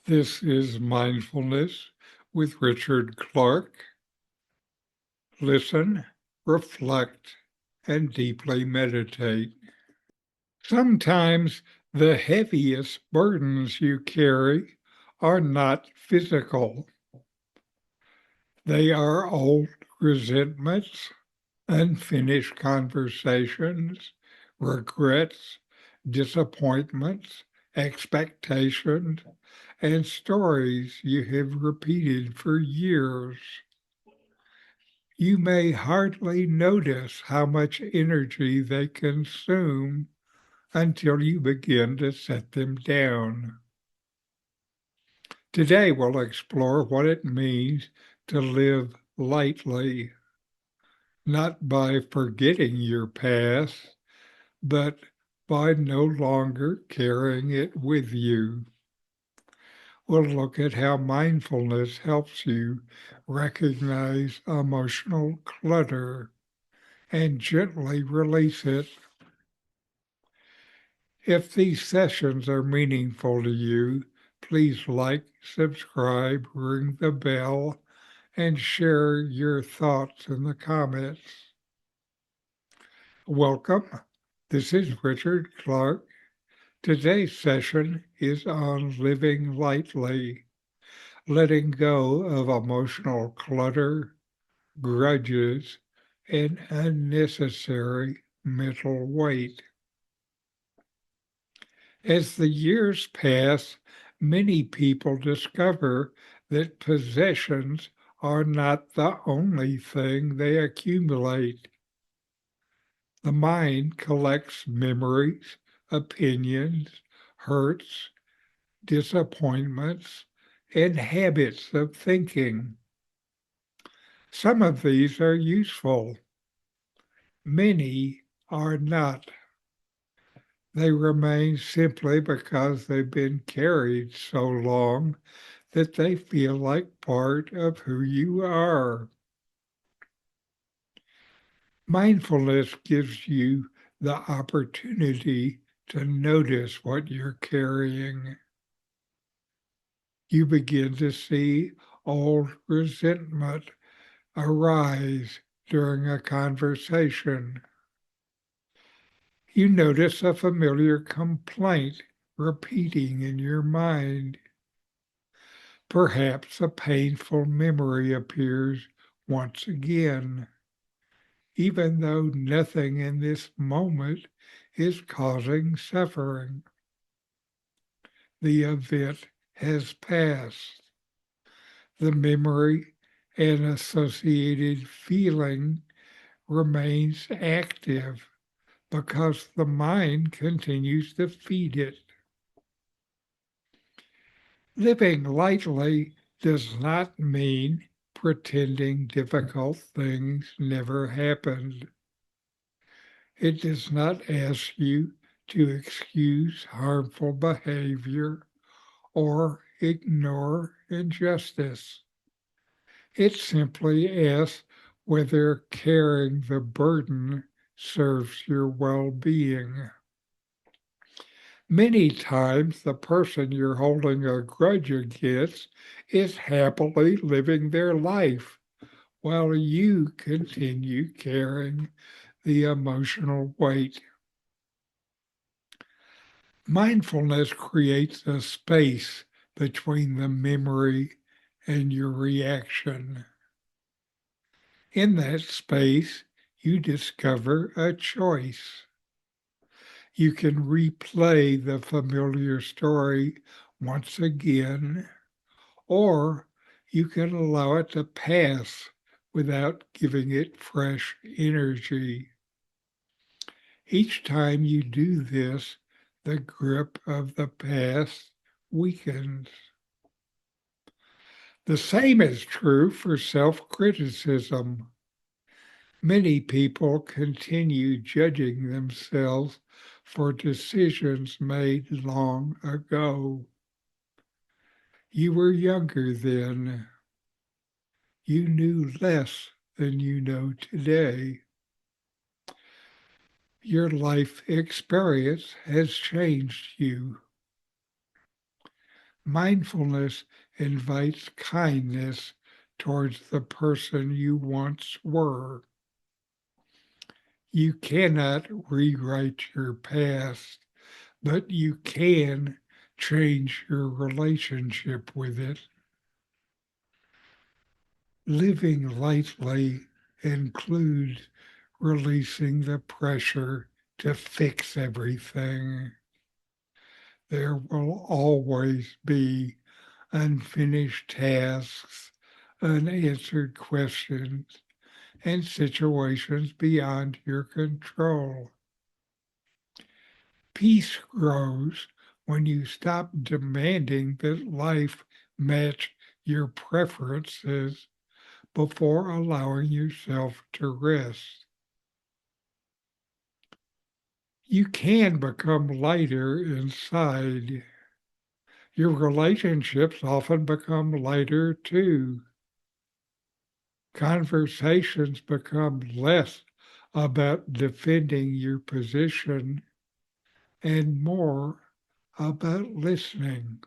This is Mindfulness with Richard Clarke. Listen, reflect, and deeply meditate. Sometimes the heaviest burdens you carry are not physical. They are old resentments, unfinished conversations, regrets, disappointments, expectations, and stories you have repeated for years. You may hardly notice how much energy they consume until you begin to set them down. Today, we'll explore what it means to live lightly, not by forgetting your past, but by no longer carrying it with you. We'll look at how mindfulness helps you recognize emotional clutter and gently release it. If these sessions are meaningful to you, please like, subscribe, ring the bell, and share your thoughts in the comments. Welcome. This is Richard Clarke. Today's session is on living lightly, letting go of emotional clutter, grudges, and unnecessary mental weight. As the years pass, many people discover that possessions are not the only thing they accumulate. The mind collects memories, opinions, hurts, disappointments, and habits of thinking. Some of these are useful. Many are not. They remain simply because they've been carried so long that they feel like part of who you are. Mindfulness gives you the opportunity to notice what you're carrying. You begin to see old resentment arise during a conversation. You notice a familiar complaint repeating in your mind. Perhaps a painful memory appears once again, even though nothing in this moment is causing suffering. The event has passed. The memory and associated feeling remains active because the mind continues to feed it. Living lightly does not mean pretending difficult things never happened. It does not ask you to excuse harmful behavior or ignore injustice. It simply asks whether carrying the burden serves your well-being. Many times, the person you're holding a grudge against is happily living their life while you continue carrying the emotional weight. Mindfulness creates a space between the memory and your reaction. In that space, you discover a choice. You can replay the familiar story once again, or you can allow it to pass without giving it fresh energy. Each time you do this, the grip of the past weakens. The same is true for self-criticism. Many people continue judging themselves for decisions made long ago. You were younger then. You knew less than you know today. Your life experience has changed you. Mindfulness invites kindness towards the person you once were. You cannot rewrite your past, but you can change your relationship with it. Living lightly includes releasing the pressure to fix everything. There will always be unfinished tasks, unanswered questions, and situations beyond your control. Peace grows when you stop demanding that life match your preferences before allowing yourself to rest. You can become lighter inside. Your relationships often become lighter too. Conversations become less about defending your position and more about listening.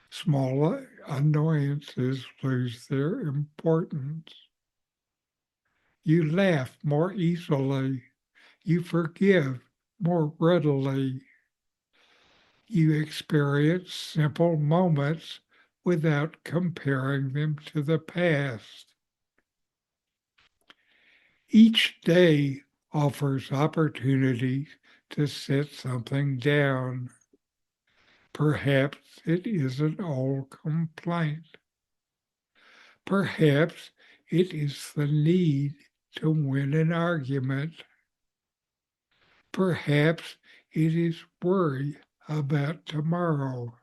Small annoyances lose their importance. You laugh more easily. You forgive more readily. You experience simple moments without comparing them to the past. Each day offers opportunities to set something down. Perhaps it is an old complaint. Perhaps it is the need to win an argument. Perhaps it is worry about tomorrow.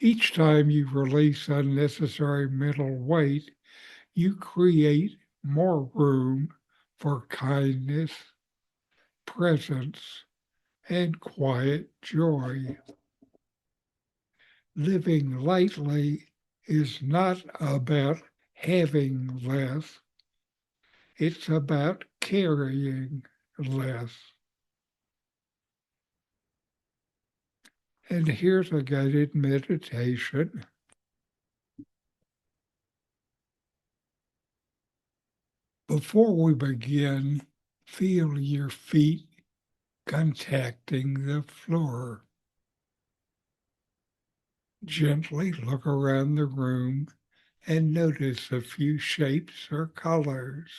Each time you release unnecessary mental weight, you create more room for kindness, presence, and quiet joy. Living lightly is not about having less, it's about carrying less. And here's a guided meditation. Before we begin, feel your feet contacting the floor. Gently look around the room and notice a few shapes or colors.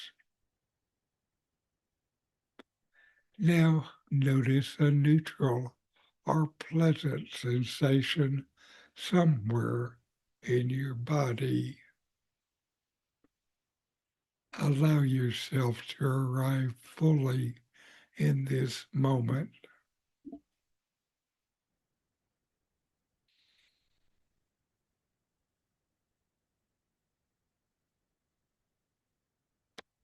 Now notice a neutral or pleasant sensation somewhere in your body. Allow yourself to arrive fully in this moment.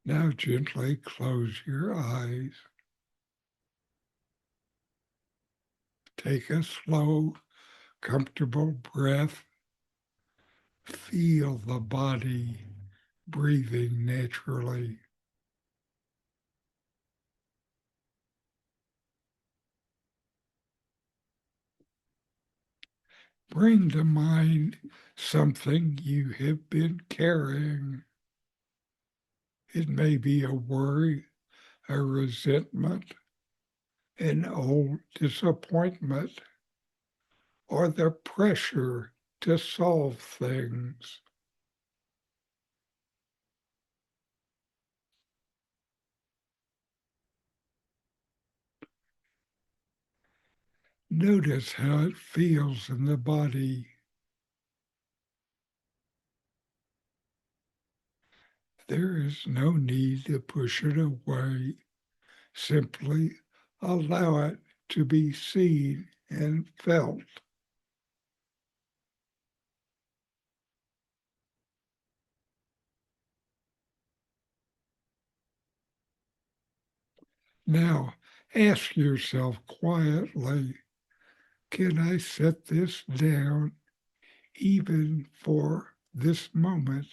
Now gently close your eyes. Take a slow, comfortable breath. Feel the body breathing naturally. Bring to mind something you have been carrying. It may be a worry, a resentment, an old disappointment, or the pressure to solve things. Notice how it feels in the body. There is no need to push it away. Simply allow it to be seen and felt. Now, ask yourself quietly, can I set this down even for this moment?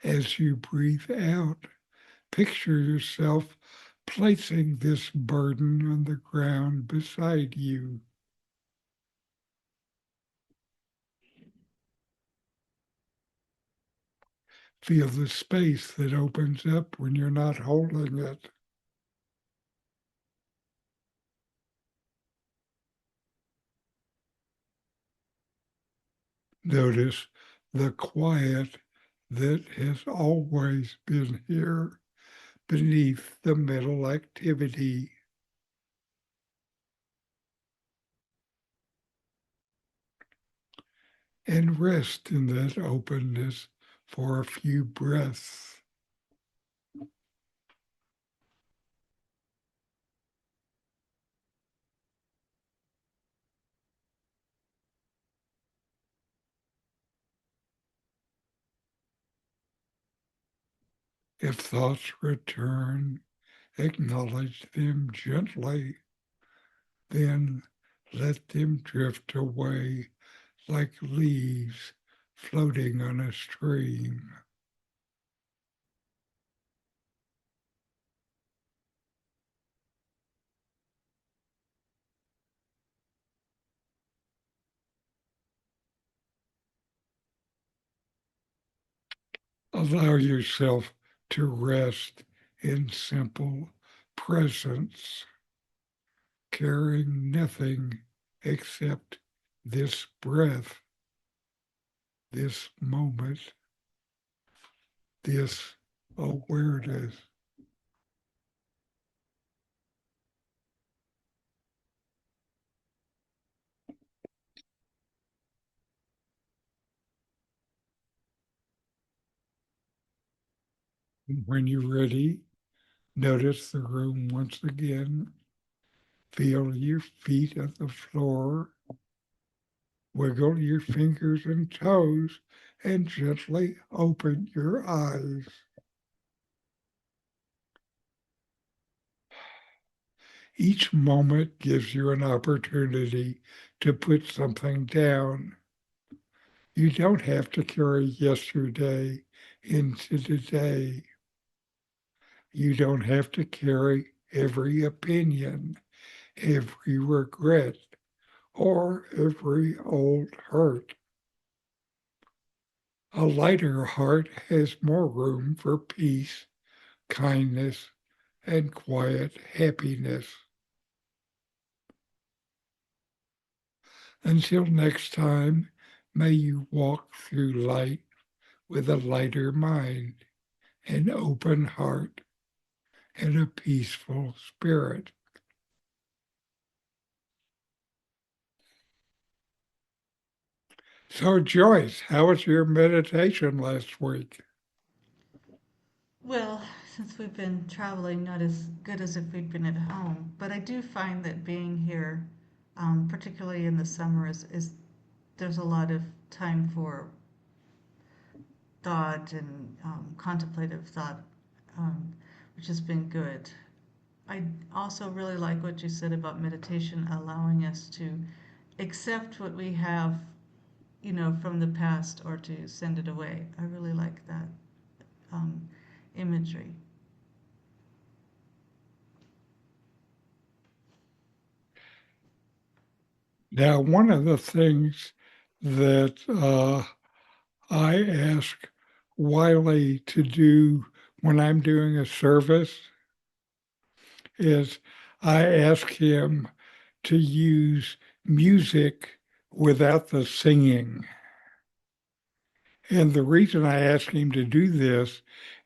As you breathe out, picture yourself placing this burden on the ground beside you. Feel the space that opens up when you're not holding it. Notice the quiet that has always been here beneath the mental activity. And rest in that openness for a few breaths. If thoughts return, acknowledge them gently, then let them drift away like leaves floating on a stream. Allow yourself to rest in simple presence, carrying nothing except this breath, this moment, this awareness. When you're ready, notice the room once again. Feel your feet on the floor. Wiggle your fingers and toes and gently open your eyes. Each moment gives you an opportunity to put something down. You don't have to carry yesterday into today. You don't have to carry every opinion, every regret, or every old hurt. A lighter heart has more room for peace, kindness, and quiet happiness. Until next time, may you walk through light with a lighter mind, an open heart, and a peaceful spirit. So, Joyce, how was your meditation last week? Well, since we've been traveling, not as good as if we'd been at home, but I do find that being here, particularly in the summer, is there's a lot of time for thought and contemplative thought, um, which has been good. I also really like what you said about meditation, allowing us to accept what we have, from the past or to send it away. I really like that um, imagery. Now, one of the things that I ask Wiley to do when I'm doing a service is I ask him to use music without the singing. And the reason I ask him to do this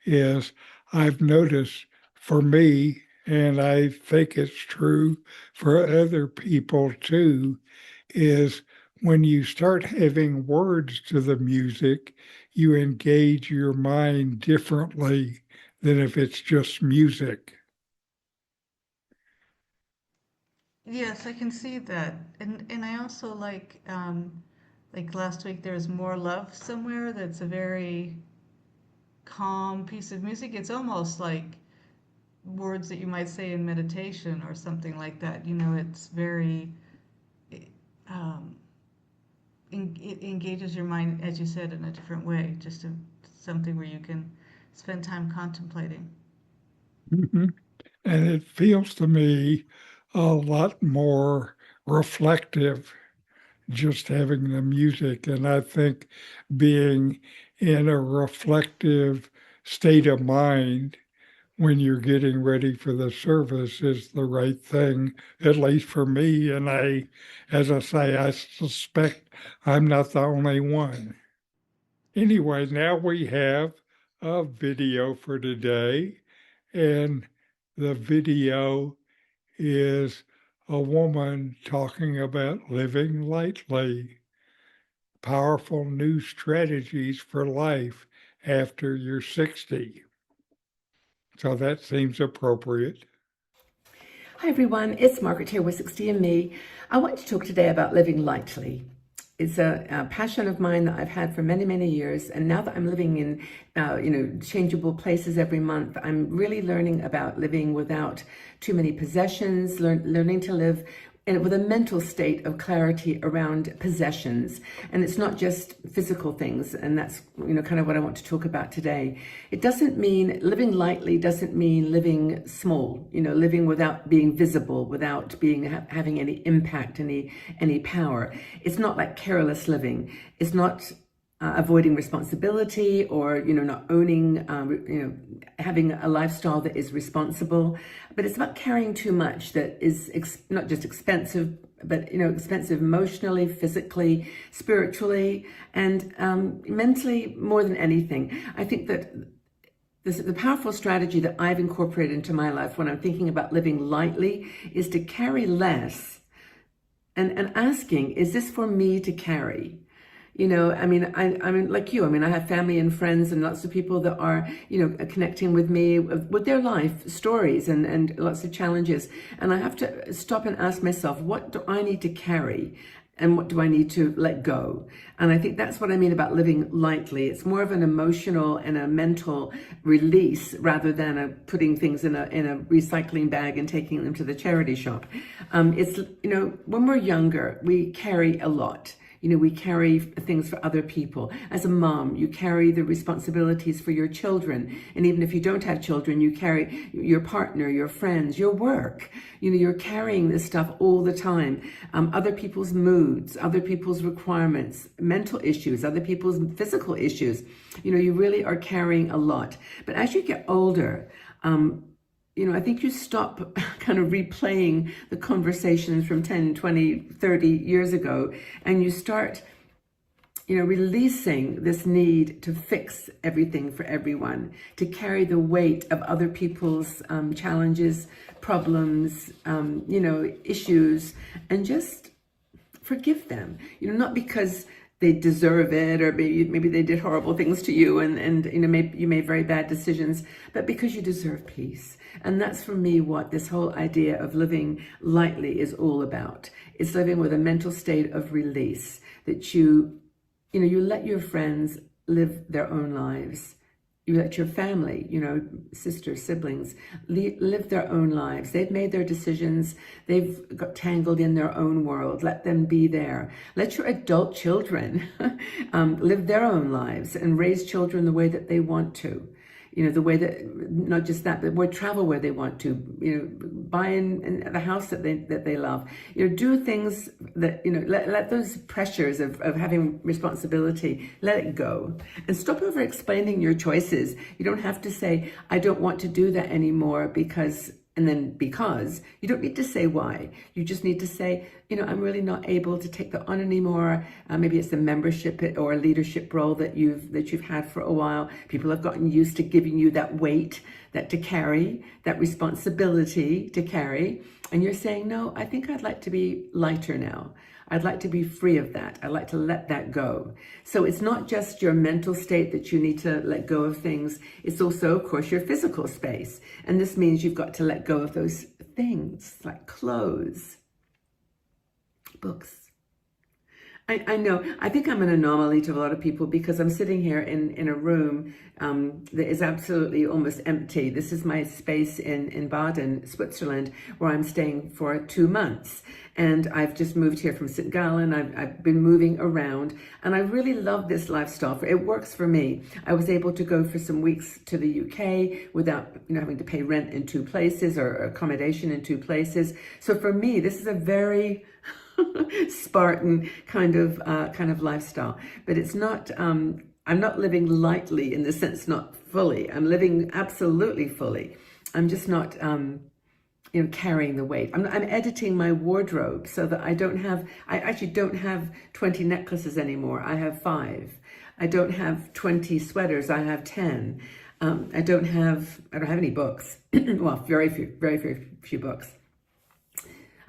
is I've noticed for me, and I think it's true for other people too, is when you start having words to the music, you engage your mind differently than if it's just music. Yes, I can see that. And I also like last week there was More Love Somewhere that's a very calm piece of music. It's almost like words that you might say in meditation or something like that. It's very um it engages your mind, as you said, in a different way, just something where you can spend time contemplating. Mhm. And it feels to me a lot more reflective just having the music. And I think being in a reflective state of mind when you're getting ready for the service is the right thing, at least for me. And as I say, I suspect I'm not the only one. Anyway, now we have a video for today, and the video is a woman talking about living lightly, powerful new strategies for life after you're 60. So that seems appropriate. Hi everyone, it's Margaret here with 60 and Me. I want to talk today about living lightly. It's a passion of mine that I've had for many, many years. And now that I'm living in, changeable places every month, I'm really learning about living without too many possessions, learning to live with a mental state of clarity around possessions. And it's not just physical things. And that's, kind of what I want to talk about today. It doesn't mean living lightly doesn't mean living small, living without being visible, without being having any impact, any power. It's not like careless living. It's not avoiding responsibility or not owning having a lifestyle that is responsible, but it's about carrying too much that is not just expensive, but expensive emotionally, physically, spiritually, and mentally, more than anything. I think that the powerful strategy that I've incorporated into my life when I'm thinking about living lightly is to carry less and asking, is this for me to carry? I mean, like you, I have family and friends and lots of people that are, connecting with me with their life stories and lots of challenges. And I have to stop and ask myself, what do I need to carry? And what do I need to let go? And I think that's what I mean about living lightly. It's more of an emotional and a mental release rather than putting things in a recycling bag and taking them to the charity shop. It's, when we're younger, we carry a lot. We carry things for other people. As a mom, you carry the responsibilities for your children. And even if you don't have children, you carry your partner, your friends, your work. You're carrying this stuff all the time. Other people's moods, other people's requirements, mental issues, other people's physical issues. You really are carrying a lot. But as you get older, I think you stop kind of replaying the conversations from 10, 20, 30 years ago, and you start, releasing this need to fix everything for everyone, to carry the weight of other people's challenges, problems, issues, and just forgive them, not because they deserve it, or maybe they did horrible things to you and maybe you made very bad decisions, but because you deserve peace. And that's for me what this whole idea of living lightly is all about. It's living with a mental state of release, that you let your friends live their own lives. You let your family, sisters, siblings, live their own lives. They've made their decisions. They've got tangled in their own world. Let them be there. Let your adult children live their own lives and raise children the way that they want to. The way that, not just that, but travel where they want to, buy in the house that they love, do things that, let those pressures of having responsibility, let it go and stop over explaining your choices. You don't have to say, I don't want to do that anymore because you don't need to say why. You just need to say, I'm really not able to take that on anymore. Maybe it's a membership or a leadership role that you've had for a while. People have gotten used to giving you that weight to carry, that responsibility to carry. And you're saying, no, I think I'd like to be lighter now. I'd like to be free of that. I'd like to let that go. So it's not just your mental state that you need to let go of things. It's also, of course, your physical space. And this means you've got to let go of those things like clothes, books, I know. I think I'm an anomaly to a lot of people because I'm sitting here in a room that is absolutely almost empty. This is my space in Baden, Switzerland, where I'm staying for 2 months. And I've just moved here from St. Gallen. I've been moving around, and I really love this lifestyle. It works for me. I was able to go for some weeks to the UK without having to pay rent in 2 places or accommodation in 2 places. So for me, this is a very Spartan kind of lifestyle, but it's not. I'm not living lightly in the sense, not fully. I'm living absolutely fully. I'm just not, carrying the weight. I'm editing my wardrobe so that I actually don't have 20 necklaces anymore. I have 5. I don't have 20 sweaters. I have 10. I don't have any books. Well, very few books.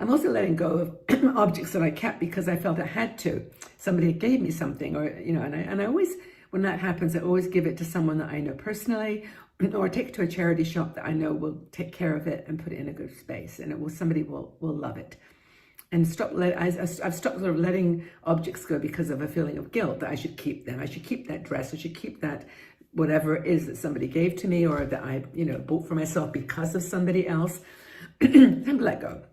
I'm also letting go of objects that I kept because I felt I had to. Somebody gave me something, or and I always, when that happens, I always give it to someone that I know personally, or take it to a charity shop that I know will take care of it and put it in a good space, and somebody will love it. And I've stopped sort of letting objects go because of a feeling of guilt that I should keep them. I should keep that dress. I should keep that whatever it is that somebody gave to me, or that I bought for myself because of somebody else. Time to let go.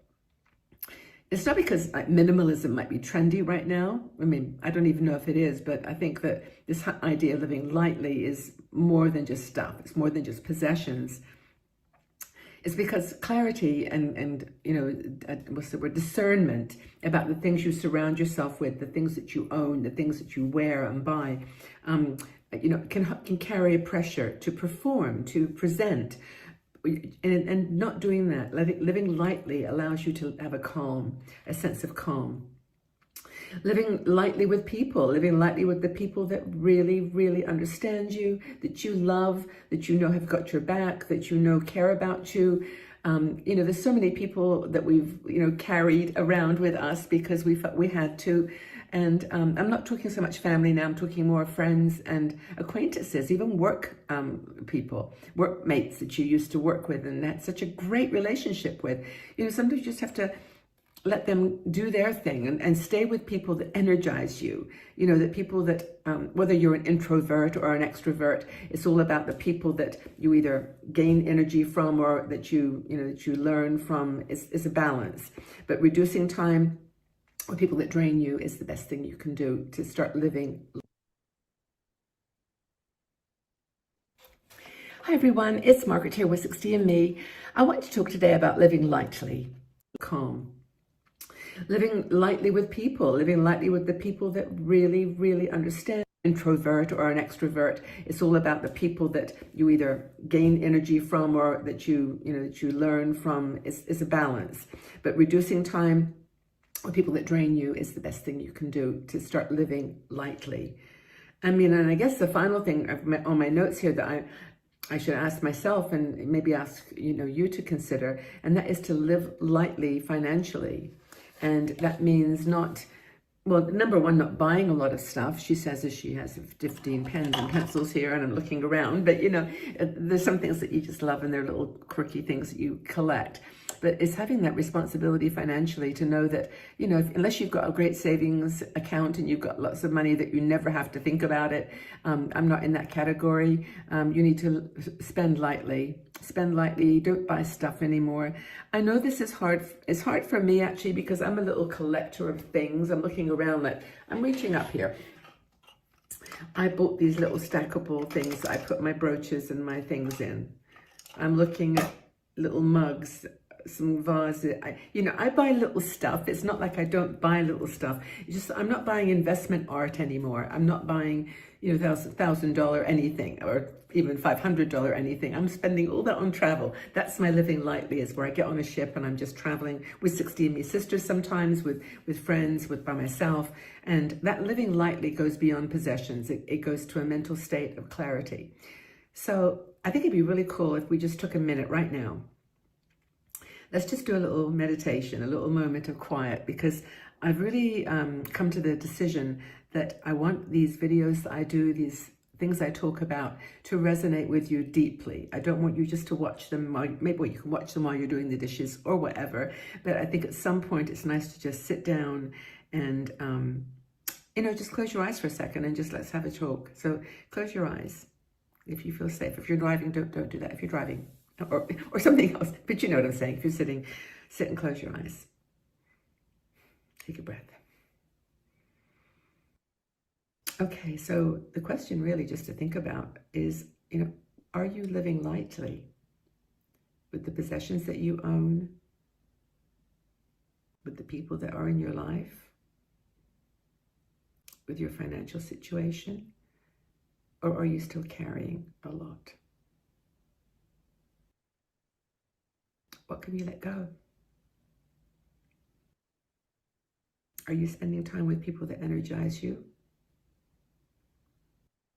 It's not because minimalism might be trendy right now. I mean, I don't even know if it is, but I think that this idea of living lightly is more than just stuff. It's more than just possessions. It's because clarity and what's the word, discernment about the things you surround yourself with, the things that you own, the things that you wear and buy, can carry a pressure to perform, to present. And not doing that, living lightly allows you to have a sense of calm. Living lightly with people, living lightly with the people that really, really understand you, that you love, that have got your back, that care about you. There's so many people that we've, carried around with us because we felt we had to. And I'm not talking so much family now, I'm talking more friends and acquaintances, even work people, workmates that you used to work with and had such a great relationship with. Sometimes you just have to let them do their thing and stay with people that energize you. That people that, whether you're an introvert or an extrovert, it's all about the people that you either gain energy from or that you learn from. Is a balance. But reducing time with people that drain you is the best thing you can do to start living. Hi everyone, it's Margaret here with 60andMe. I want to talk today about living lightly, calm. Living lightly with people, living lightly with the people that really, really understand. Introvert or an extrovert, it's all about the people that you either gain energy from or that you learn from. Is a balance. But reducing time with people that drain you is the best thing you can do to start living lightly. And I guess the final thing on my notes here that I should ask myself and maybe ask you to consider, and that is to live lightly financially. And that means number one, not buying a lot of stuff. She says as she has 15 pens and pencils here, and I'm looking around, but there's some things that you just love and they're little quirky things that you collect. But it's having that responsibility financially to know that, unless you've got a great savings account and you've got lots of money that you never have to think about it, I'm not in that category. You need to spend lightly. Spend lightly, don't buy stuff anymore. I know this is hard. It's hard for me actually because I'm a little collector of things. I'm looking around I'm reaching up here. I bought these little stackable things that I put my brooches and my things in. I'm looking at little mugs, some vases. I buy little stuff. It's not like I don't buy little stuff. It's just I'm not buying investment art anymore. I'm not buying $1,000 anything or even $500 anything. I'm spending all that on travel. That's my living lightly, is where I get on a ship and I'm just traveling with 60andMe sisters sometimes, with friends, by myself. And that living lightly goes beyond possessions. It goes to a mental state of clarity. So I think it'd be really cool if we just took a minute right now. Let's just do a little meditation, a little moment of quiet, because I've really come to the decision that I want these videos that I do, these things I talk about, to resonate with you deeply. I don't want you just to watch them. Maybe you can watch them while you're doing the dishes or whatever, but I think at some point it's nice to just sit down and just close your eyes for a second and just let's have a talk. So close your eyes if you feel safe. If you're driving, don't do that. If you're driving, or something else, but you know what I'm saying. If you're sitting, sit and close your eyes. Take a breath. Okay, so the question really just to think about is, are you living lightly with the possessions that you own, with the people that are in your life, with your financial situation, or are you still carrying a lot? What can you let go? Are you spending time with people that energize you?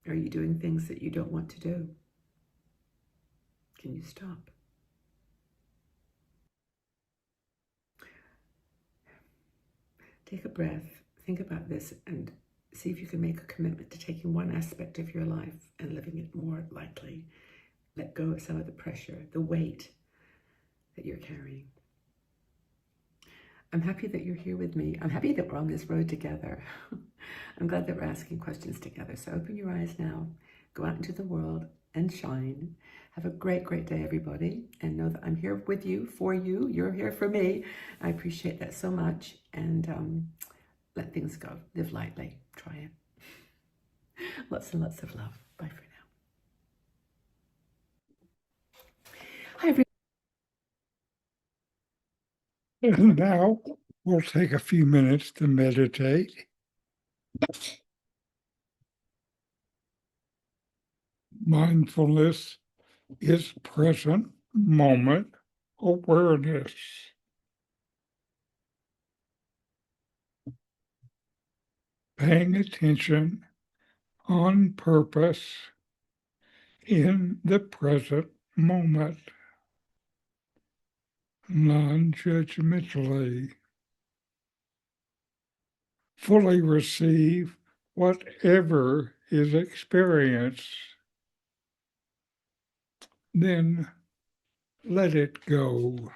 Are you doing things that you don't want to do? Can you stop? Take a breath, think about this, and see if you can make a commitment to taking one aspect of your life and living it more lightly. Let go of some of the pressure, the weight that you're carrying. I'm happy that you're here with me. I'm happy that we're on this road together. I'm glad that we're asking questions together. So open your eyes now, go out into the world and shine. Have a great, great day, everybody. And know that I'm here with you, for you. You're here for me. I appreciate that so much. And let things go. Live lightly. Try it. Lots and lots of love. Bye for now. Hi, everybody. And now we'll take a few minutes to meditate. Mindfulness is present moment awareness. Paying attention on purpose in the present moment, non-judgmentally. Fully receive whatever is experienced. Then let it go.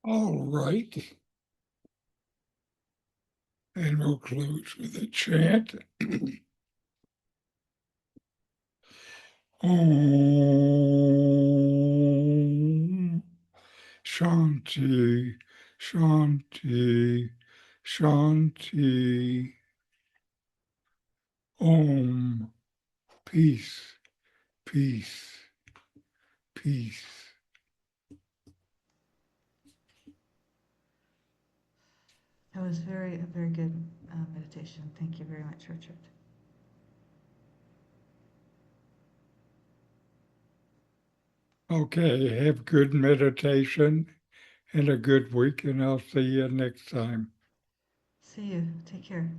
All right. And we'll close with a chant. Om Shanti, Shanti, Shanti. Om, peace, peace, peace. That was a very good meditation. Thank you very much, Richard. Okay, have good meditation and a good week, and I'll see you next time. See you. Take care.